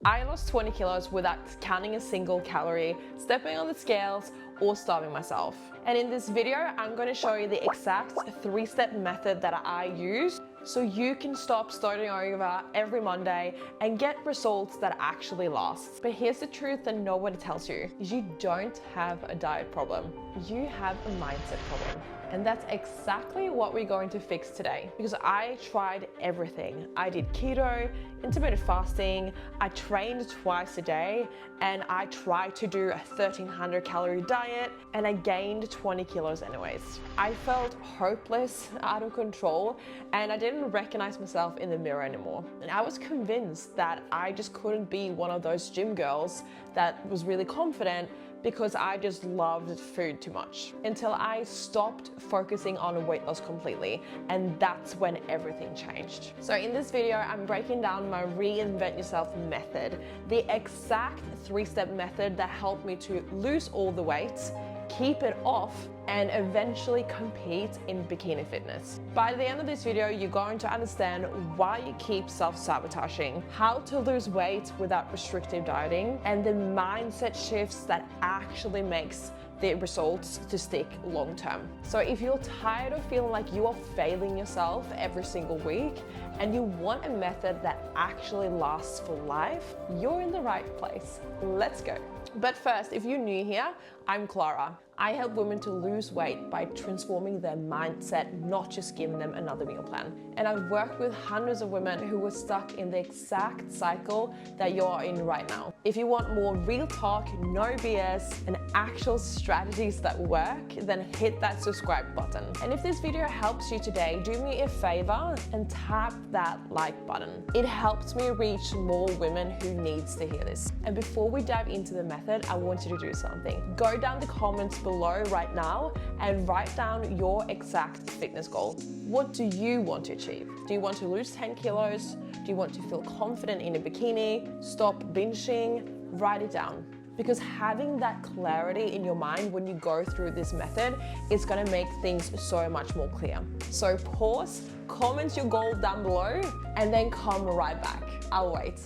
I lost 20 kilos without counting a single calorie, stepping on the scales, or starving myself. And in this video, I'm going to show you the exact 3-step method that I use so you can stop starting over every Monday and get results that actually last. But here's the truth that nobody tells you. You don't have a diet problem. You have a mindset problem. And that's exactly what we're going to fix today. Because I tried everything. I did keto, intermittent fasting, I trained twice a day, and I tried to do a 1300 calorie diet, and I gained 20 kilos anyways. I felt hopeless, out of control, and I didn't recognize myself in the mirror anymore. And I was convinced that I just couldn't be one of those gym girls that was really confident because I just loved food too much, until I stopped focusing on weight loss completely, and that's when everything changed. So in this video, I'm breaking down my Reinvent Yourself method, the exact 3-step method that helped me to lose all the weight, keep it off, and eventually compete in bikini fitness. By the end of this video, you're going to understand why you keep self-sabotaging, how to lose weight without restrictive dieting, and the mindset shifts that actually makes the results to stick long term. So if you're tired of feeling like you are failing yourself every single week and you want a method that actually lasts for life, you're in the right place. Let's go. But first, if you're new here, I'm Clara. I help women to lose weight by transforming their mindset, not just giving them another meal plan. And I've worked with hundreds of women who were stuck in the exact cycle that you're in right now. If you want more real talk, no BS, and actual strategies that work, then hit that subscribe button. And if this video helps you today, do me a favor and tap that like button. It helps me reach more women who needs to hear this. And before we dive into the method, I want you to do something. Go down the comments below right now and write down your exact fitness goal. What do you want to achieve? Do you want to lose 10 kilos? Do you want to feel confident in a bikini? Stop binging? Write it down. Because having that clarity in your mind when you go through this method is going to make things so much more clear. So pause, comment your goal down below, and then come right back. I'll wait.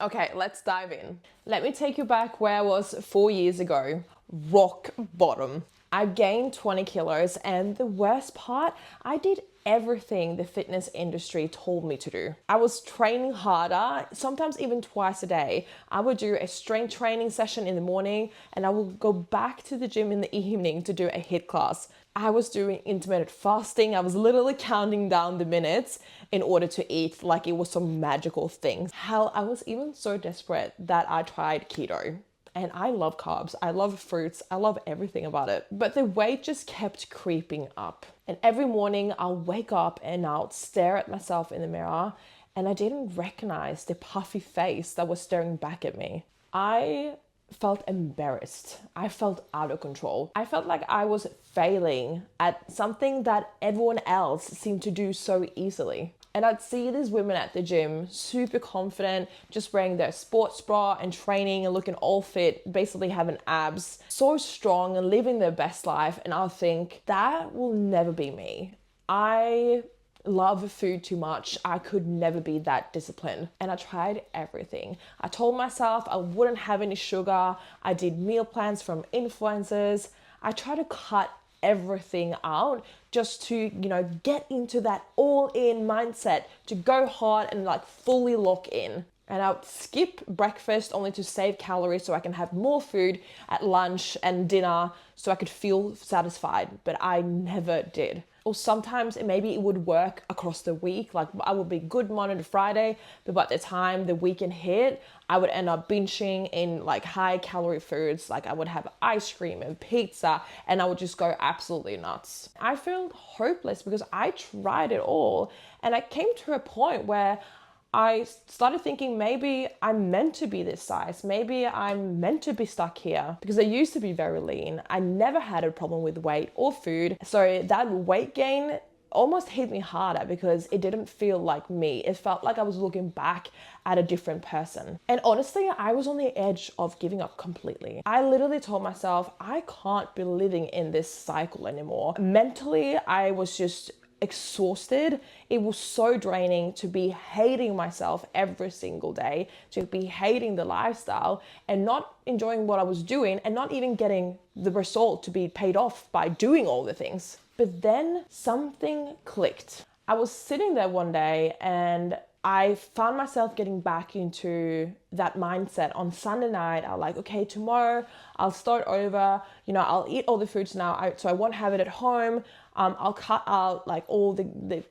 Okay, let's dive in. Let me take you back where I was 4 years ago. Rock bottom. I gained 20 kilos, and the worst part, I did everything the fitness industry told me to do. I was training harder, sometimes even twice a day. I would do a strength training session in the morning, and I would go back to the gym in the evening to do a HIIT class. I was doing intermittent fasting. I was literally counting down the minutes in order to eat like it was some magical thing. Hell, I was even so desperate that I tried keto. And I love carbs, I love fruits, I love everything about it. But the weight just kept creeping up. And every morning I'll wake up and I'll stare at myself in the mirror, and I didn't recognize the puffy face that was staring back at me. I felt embarrassed. I felt out of control. I felt like I was failing at something that everyone else seemed to do so easily. And I'd see these women at the gym, super confident, just wearing their sports bra and training and looking all fit, basically having abs, so strong and living their best life. And I'll think, that will never be me. I love food too much. I could never be that disciplined. And I tried everything. I told myself I wouldn't have any sugar. I did meal plans from influencers. I tried to cut everything out just to, get into that all-in mindset, to go hard and like fully lock in. And I would skip breakfast only to save calories so I can have more food at lunch and dinner so I could feel satisfied, but I never did. Or sometimes maybe it would work across the week, like I would be good Monday to Friday, but by the time the weekend hit, I would end up binging in like high calorie foods, like I would have ice cream and pizza, and I would just go absolutely nuts. I felt hopeless because I tried it all, and I came to a point where I started thinking maybe I'm meant to be this size. Maybe I'm meant to be stuck here, because I used to be very lean. I never had a problem with weight or food. So that weight gain almost hit me harder because it didn't feel like me. It felt like I was looking back at a different person. And honestly, I was on the edge of giving up completely. I literally told myself, I can't be living in this cycle anymore. Mentally, I was just exhausted. It was so draining to be hating myself every single day, to be hating the lifestyle and not enjoying what I was doing and not even getting the result to be paid off by doing all the things. But then something clicked. I was sitting there one day and I found myself getting back into that mindset on Sunday night. I was like, okay, tomorrow I'll start over. I'll eat all the foods now, so I won't have it at home. I'll cut out like all the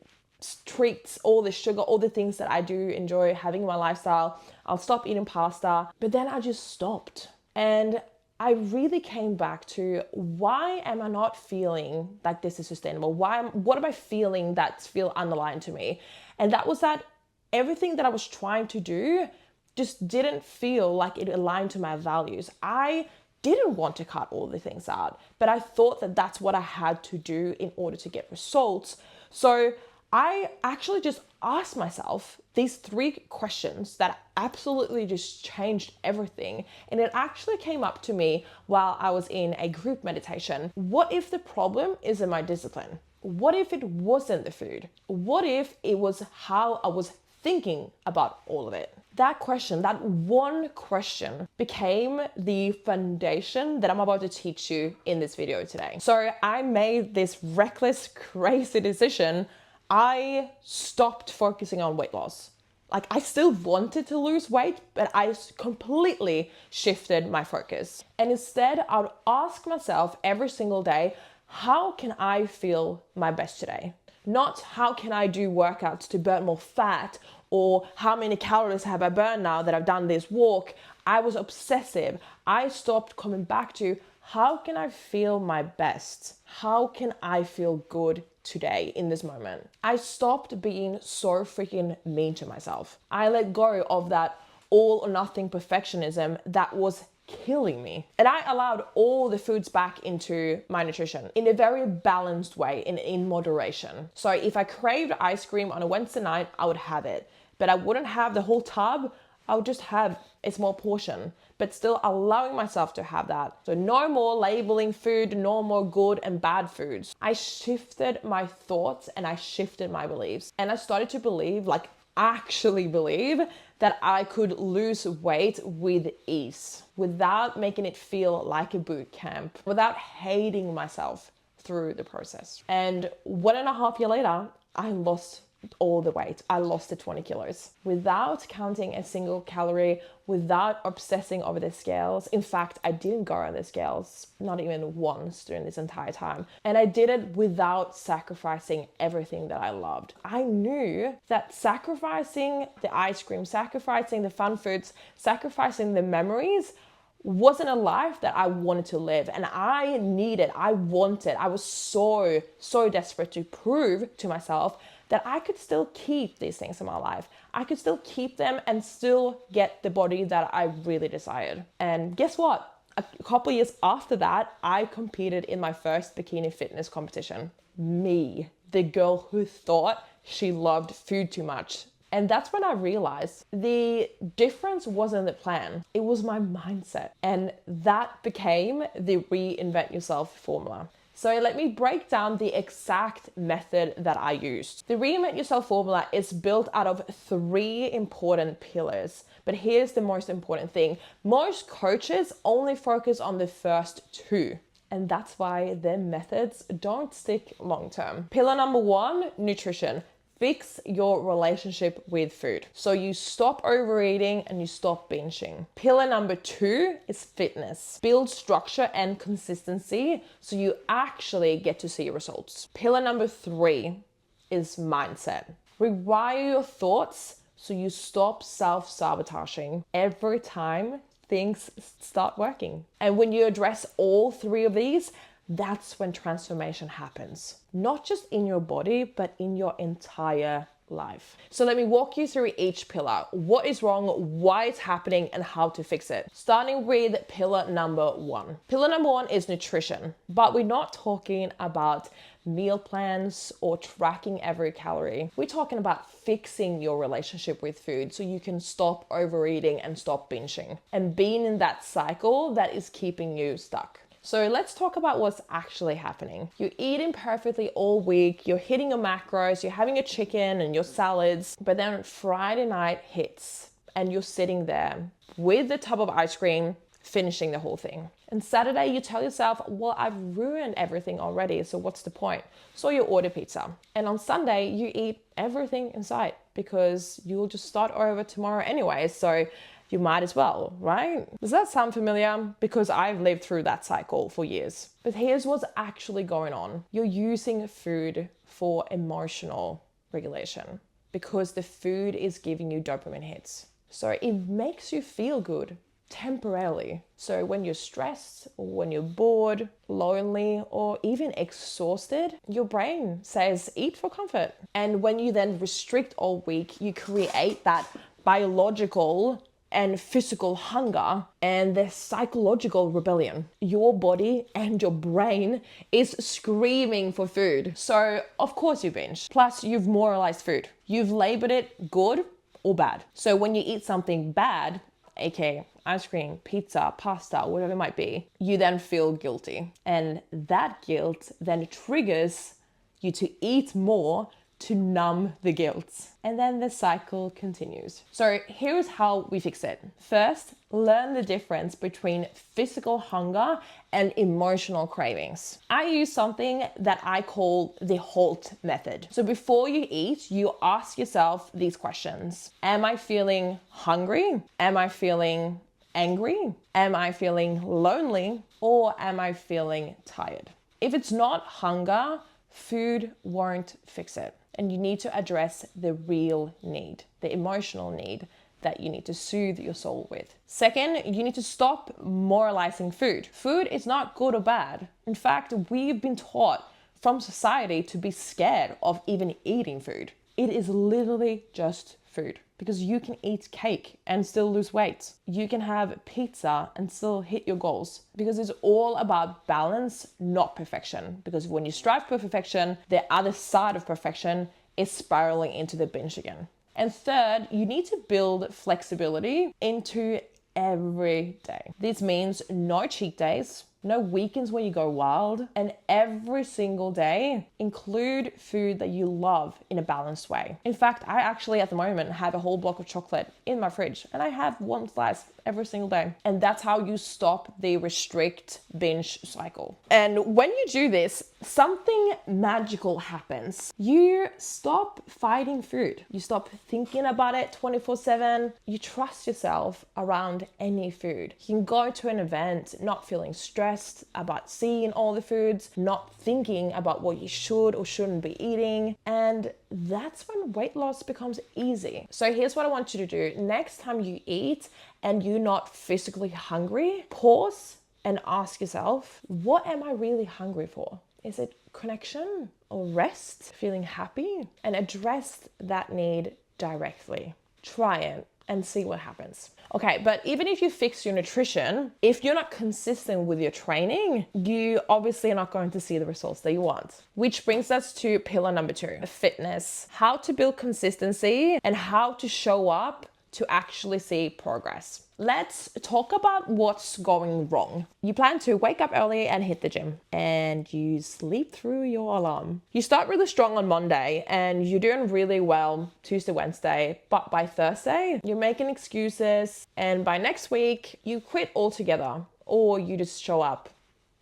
treats, all the sugar, all the things that I do enjoy having in my lifestyle. I'll stop eating pasta. But then I just stopped. And I really came back to, why am I not feeling like this is sustainable? What am I feeling that feel unaligned to me? And that was that everything that I was trying to do just didn't feel like it aligned to my values. I didn't want to cut all the things out, but I thought that that's what I had to do in order to get results. So I actually just asked myself these 3 questions that absolutely just changed everything. And it actually came up to me while I was in a group meditation. What if the problem isn't my discipline? What if it wasn't the food? What if it was how I was thinking about all of it? That question, that one question, became the foundation that I'm about to teach you in this video today. So I made this reckless, crazy decision. I stopped focusing on weight loss. Like, I still wanted to lose weight, but I completely shifted my focus. And instead, I would ask myself every single day, how can I feel my best today? Not how can I do workouts to burn more fat, or how many calories have I burned now that I've done this walk. I was obsessive. I stopped coming back to, how can I feel my best? How can I feel good today in this moment? I stopped being so freaking mean to myself. I let go of that all or nothing perfectionism that was killing me. And I allowed all the foods back into my nutrition in a very balanced way, in moderation. So if I craved ice cream on a Wednesday night, I would have it. But I wouldn't have the whole tub. I would just have a small portion, but still allowing myself to have that. So no more labeling food, no more good and bad foods. I shifted my thoughts and I shifted my beliefs. And I started to believe, like actually believe, that I could lose weight with ease without making it feel like a boot camp, without hating myself through the process. And 1.5 years later, I lost all the weight. I lost the 20 kilos without counting a single calorie, without obsessing over the scales. In fact, I didn't go on the scales, not even once during this entire time. And I did it without sacrificing everything that I loved. I knew that sacrificing the ice cream, sacrificing the fun foods, sacrificing the memories wasn't a life that I wanted to live. And I was so desperate to prove to myself that I could still keep these things in my life. I could still keep them and still get the body that I really desired. And guess what? A couple of years after that, I competed in my first bikini fitness competition. Me, the girl who thought she loved food too much. And that's when I realized the difference wasn't the plan. It was my mindset. And that became the Reinvent Yourself formula. So let me break down the exact method that I used. The Reinvent Yourself formula is built out of 3 important pillars. But here's the most important thing. Most coaches only focus on the first 2. And that's why their methods don't stick long term. Pillar number 1, nutrition. Fix your relationship with food. So you stop overeating and you stop binging. Pillar number 2 is fitness. Build structure and consistency so you actually get to see results. Pillar number 3 is mindset. Rewire your thoughts so you stop self-sabotaging every time things start working. And when you address all 3 of these, that's when transformation happens. Not just in your body, but in your entire life. So let me walk you through each pillar. What is wrong, why it's happening, and how to fix it. Starting with pillar number 1. Pillar number 1 is nutrition, but we're not talking about meal plans or tracking every calorie. We're talking about fixing your relationship with food so you can stop overeating and stop binging and being in that cycle that is keeping you stuck. So let's talk about what's actually happening. You're eating perfectly all week, you're hitting your macros, you're having your chicken and your salads, but then Friday night hits and you're sitting there with the tub of ice cream, finishing the whole thing. And Saturday you tell yourself, well, I've ruined everything already, so what's the point? So you order pizza. And on Sunday you eat everything in sight because you'll just start over tomorrow anyway, so you might as well, right? Does that sound familiar? Because I've lived through that cycle for years. But here's what's actually going on. You're using food for emotional regulation because the food is giving you dopamine hits. So it makes you feel good temporarily. So when you're stressed or when you're bored, lonely, or even exhausted, your brain says eat for comfort. And when you then restrict all week, you create that biological and physical hunger and the psychological rebellion. Your body and your brain is screaming for food. So of course you binge. Plus you've moralized food. You've labeled it good or bad. So when you eat something bad, aka ice cream, pizza, pasta, whatever it might be, you then feel guilty. And that guilt then triggers you to eat more to numb the guilt. And then the cycle continues. So here's how we fix it. First, learn the difference between physical hunger and emotional cravings. I use something that I call the HALT method. So before you eat, you ask yourself these questions. Am I feeling hungry? Am I feeling angry? Am I feeling lonely? Or am I feeling tired? If it's not hunger, food won't fix it. And you need to address the real need, the emotional need that you need to soothe your soul with. Second, you need to stop moralizing food. Food is not good or bad. In fact, we've been taught from society to be scared of even eating food. It is literally just food. Because you can eat cake and still lose weight. You can have pizza and still hit your goals. Because it's all about balance, not perfection. Because when you strive for perfection, the other side of perfection is spiraling into the binge again. And third, you need to build flexibility into every day. This means no cheat days, no weekends where you go wild, and every single day include food that you love in a balanced way. In fact, I actually at the moment have a whole block of chocolate in my fridge and I have one slice every single day. And that's how you stop the restrict binge cycle. And when you do this, something magical happens. You stop fighting food. You stop thinking about it 24/7. You trust yourself around any food. You can go to an event not feeling stressed about seeing all the foods, not thinking about what you should or shouldn't be eating. And that's when weight loss becomes easy. So here's what I want you to do. Next time you eat and you're not physically hungry, pause and ask yourself, what am I really hungry for? Is it connection or rest, feeling happy? And address that need directly. Try it and see what happens. Okay, but even if you fix your nutrition, if you're not consistent with your training, you obviously are not going to see the results that you want. Which brings us to pillar number 2, fitness. How to build consistency and how to show up to actually see progress. Let's talk about what's going wrong. You plan to wake up early and hit the gym, and you sleep through your alarm. You start really strong on Monday and you're doing really well Tuesday, Wednesday, but by Thursday, you're making excuses, and by next week, you quit altogether, or you just show up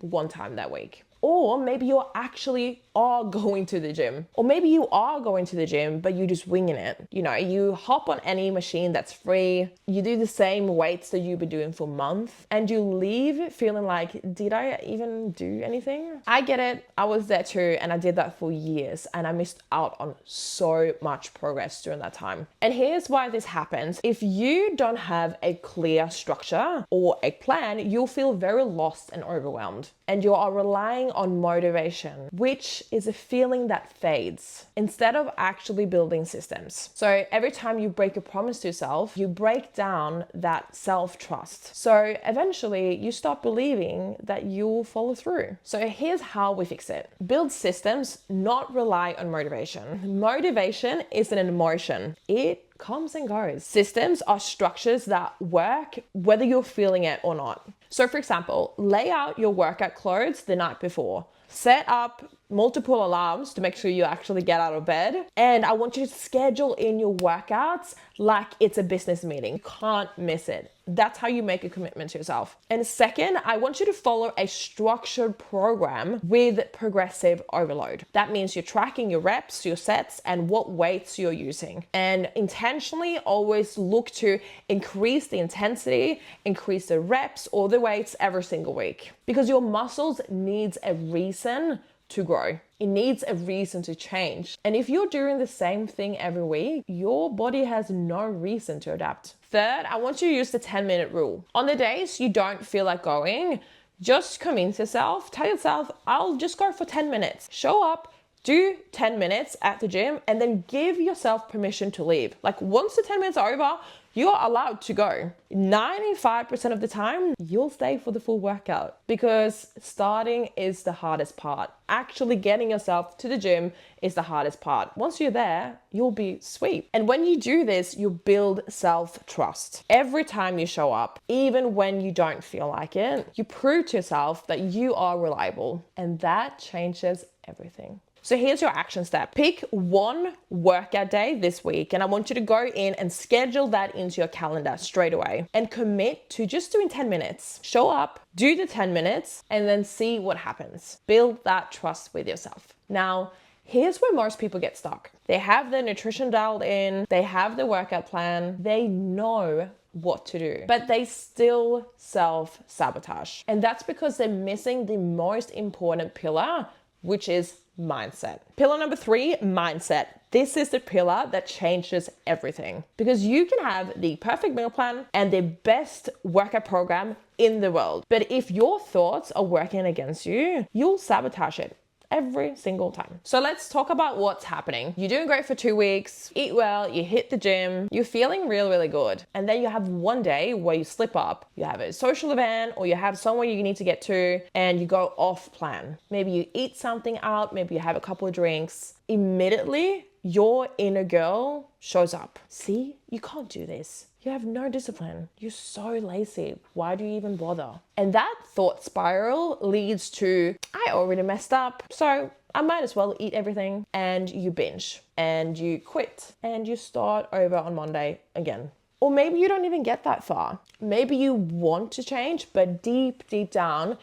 one time that week. Or maybe you actually are going to the gym. Or maybe you are going to the gym, but you're just winging it. You know, you hop on any machine that's free. You do the same weights that you've been doing for months. And you leave feeling like, did I even do anything? I get it. I was there too. And I did that for years. And I missed out on so much progress during that time. And here's why this happens. If you don't have a clear structure or a plan, you'll feel very lost and overwhelmed. And you are relying on motivation, which is a feeling that fades instead of actually building systems. So every time you break a promise to yourself, you break down that self-trust. So eventually you stop believing that you'll follow through. So here's how we fix it. Build systems, not rely on motivation. Motivation is an emotion. It comes and goes. Systems are structures that work whether you're feeling it or not. So for example, lay out your workout clothes the night before. Set up multiple alarms to make sure you actually get out of bed. And I want you to schedule in your workouts like it's a business meeting. You can't miss it. That's how you make a commitment to yourself. And second, I want you to follow a structured program with progressive overload. That means you're tracking your reps, your sets, and what weights you're using. And intentionally always look to increase the intensity, increase the reps or the weights every single week. Because your muscles needs a reason to grow. It needs a reason to change. And if you're doing the same thing every week, your body has no reason to adapt. Third, I want you to use the 10-minute rule. On the days you don't feel like going, just convince yourself, tell yourself, I'll just go for 10 minutes. Show up, do 10 minutes at the gym, and then give yourself permission to leave. Like once the 10 minutes are over, you're allowed to go. 95% of the time, you'll stay for the full workout because starting is the hardest part. Actually getting yourself to the gym is the hardest part. Once you're there, you'll be sweet. And when you do this, you build self-trust. Every time you show up, even when you don't feel like it, you prove to yourself that you are reliable, and that changes everything. So here's your action step. Pick one workout day this week, and I want you to go in and schedule that into your calendar straight away and commit to just doing 10 minutes. Show up, do the 10 minutes, and then see what happens. Build that trust with yourself. Now, here's where most people get stuck. They have their nutrition dialed in, they have the workout plan, they know what to do, but they still self-sabotage. And that's because they're missing the most important pillar, which is mindset. Pillar number 3, mindset. This is the pillar that changes everything because you can have the perfect meal plan and the best workout program in the world. But if your thoughts are working against you, you'll sabotage it every single time. So let's talk about what's happening. You're doing great for 2 weeks, eat well, you hit the gym, you're feeling really, really good. And then you have one day where you slip up. You have a social event or you have somewhere you need to get to and you go off plan. Maybe you eat something out, maybe you have a couple of drinks. Immediately, your inner girl shows up. See, you can't do this. You have no discipline. You're so lazy. Why do you even bother? And that thought spiral leads to, I already messed up, so I might as well eat everything. And you binge and you quit and you start over on Monday again. Or maybe you don't even get that far. Maybe you want to change, but deep down,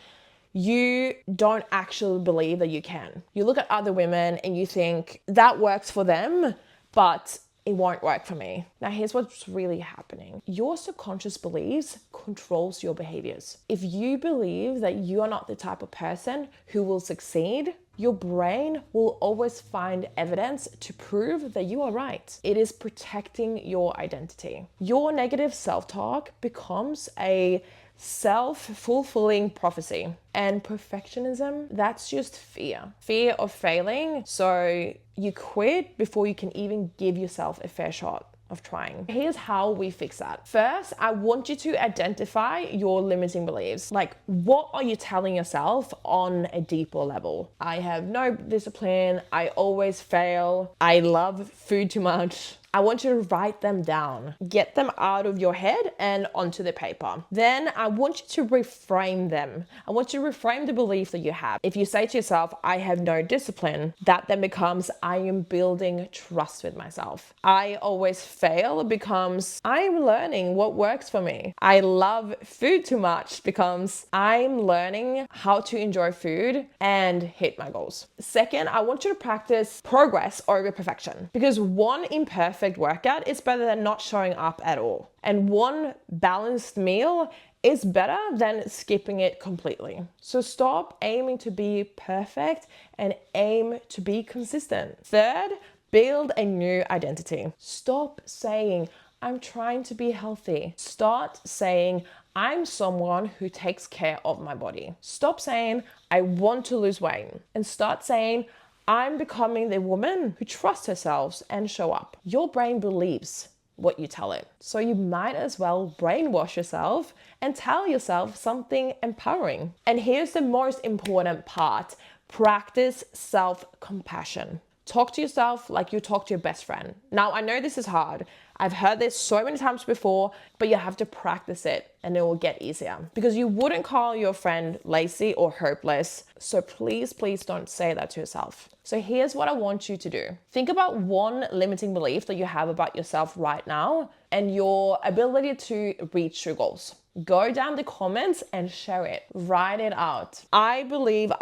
you don't actually believe that you can. You look at other women and you think that works for them, but it won't work for me. Now, here's what's really happening. Your subconscious beliefs controls your behaviors. If you believe that you are not the type of person who will succeed, your brain will always find evidence to prove that you are right. It is protecting your identity. Your negative self-talk becomes a self-fulfilling prophecy. And perfectionism, that's just fear. Fear of failing. So you quit before you can even give yourself a fair shot of trying. Here's how we fix that. First, I want you to identify your limiting beliefs. Like, what are you telling yourself on a deeper level? I have no discipline. I always fail. I love food too much. I want you to write them down. Get them out of your head and onto the paper. Then I want you to reframe them. I want you to reframe the belief that you have. If you say to yourself, I have no discipline, that then becomes, I am building trust with myself. I always fail becomes, I'm learning what works for me. I love food too much becomes, I'm learning how to enjoy food and hit my goals. Second, I want you to practice progress over perfection because one imperfect workout is better than not showing up at all. And one balanced meal is better than skipping it completely. So stop aiming to be perfect and aim to be consistent. Third, build a new identity. Stop saying, I'm trying to be healthy. Start saying, I'm someone who takes care of my body. Stop saying, I want to lose weight. And start saying, I'm becoming the woman who trusts herself and show up. Your brain believes what you tell it. So you might as well brainwash yourself and tell yourself something empowering. And here's the most important part. Practice self-compassion. Talk to yourself like you talk to your best friend. Now, I know this is hard. I've heard this so many times before, but you have to practice it and it will get easier, because you wouldn't call your friend lazy or hopeless. So please, please don't say that to yourself. So here's what I want you to do. Think about one limiting belief that you have about yourself right now and your ability to reach your goals. Go down the comments and share it. Write it out. I believe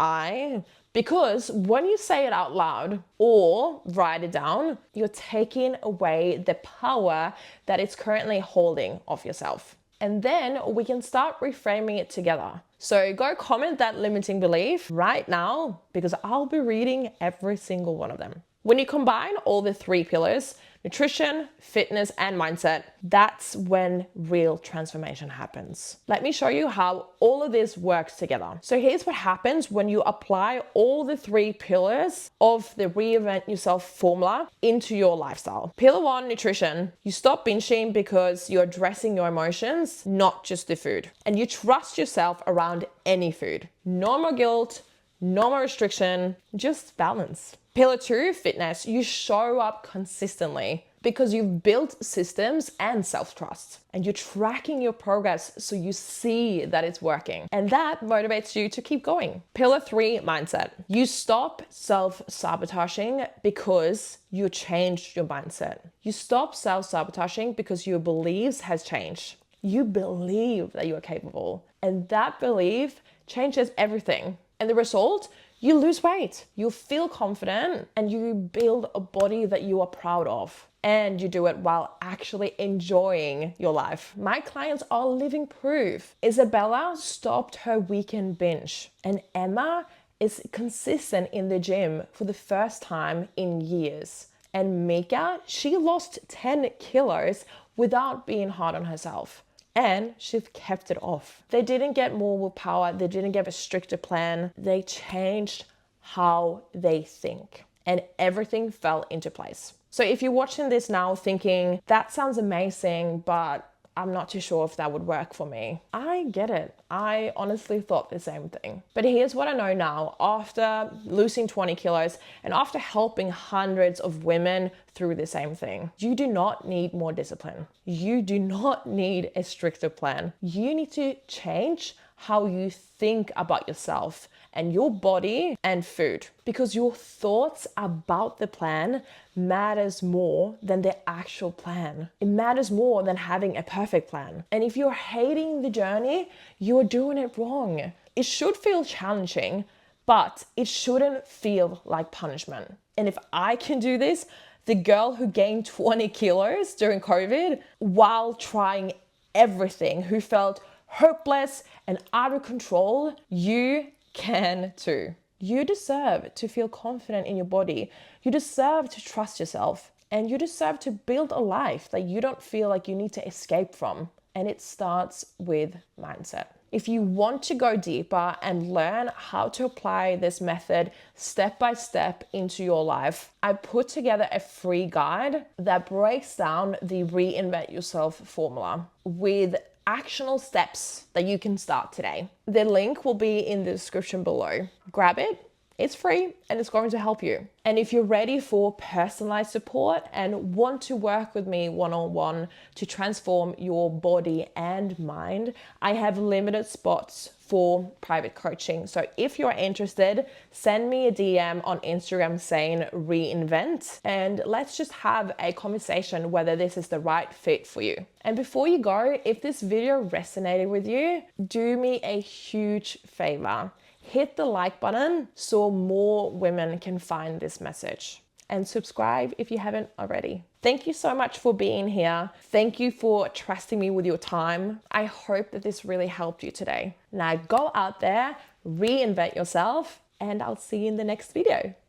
because when you say it out loud or write it down, you're taking away the power that it's currently holding of yourself. And then we can start reframing it together. So go comment that limiting belief right now, because I'll be reading every single one of them. When you combine all the three pillars, nutrition, fitness, and mindset, that's when real transformation happens. Let me show you how all of this works together. So here's what happens when you apply all the three pillars of the Reinvent Yourself formula into your lifestyle. Pillar 1, nutrition. You stop binging because you're addressing your emotions, not just the food. And you trust yourself around any food. No more guilt, no more restriction, just balance. Pillar 2, fitness. You show up consistently because you've built systems and self-trust, and you're tracking your progress so you see that it's working, and that motivates you to keep going. Pillar 3, mindset. You stop self-sabotaging because you changed your mindset. You stop self-sabotaging because your beliefs has changed. You believe that you are capable, and that belief changes everything. And the result, you lose weight, you feel confident, and you build a body that you are proud of. And you do it while actually enjoying your life. My clients are living proof. Isabella stopped her weekend binge, and Emma is consistent in the gym for the first time in years. And Mika, she lost 10 kilos without being hard on herself. And she's kept it off. They didn't get more willpower. They didn't get a stricter plan. They changed how they think, and everything fell into place. So if you're watching this now thinking, that sounds amazing, but I'm not too sure if that would work for me. I get it. I honestly thought the same thing. But here's what I know now, after losing 20 kilos and after helping hundreds of women through the same thing. You do not need more discipline. You do not need a stricter plan. You need to change how you think about yourself and your body and food, because your thoughts about the plan matters more than the actual plan. It matters more than having a perfect plan. And if you're hating the journey, you're doing it wrong. It should feel challenging, but it shouldn't feel like punishment. And if I can do this, the girl who gained 20 kilos during COVID while trying everything, who felt hopeless and out of control, you can too. You deserve to feel confident in your body. You deserve to trust yourself, and you deserve to build a life that you don't feel like you need to escape from. And it starts with mindset. If you want to go deeper and learn how to apply this method step by step into your life, I put together a free guide that breaks down the Reinvent Yourself formula with actionable steps that you can start today. The link will be in the description below. Grab it. It's free and it's going to help you. And if you're ready for personalized support and want to work with me one-on-one to transform your body and mind, I have limited spots for private coaching. So if you're interested, send me a DM on Instagram saying reinvent, and let's just have a conversation whether this is the right fit for you. And before you go, if this video resonated with you, do me a huge favor. Hit the like button so more women can find this message. And subscribe if you haven't already. Thank you so much for being here. Thank you for trusting me with your time. I hope that this really helped you today. Now go out there, reinvent yourself, and I'll see you in the next video.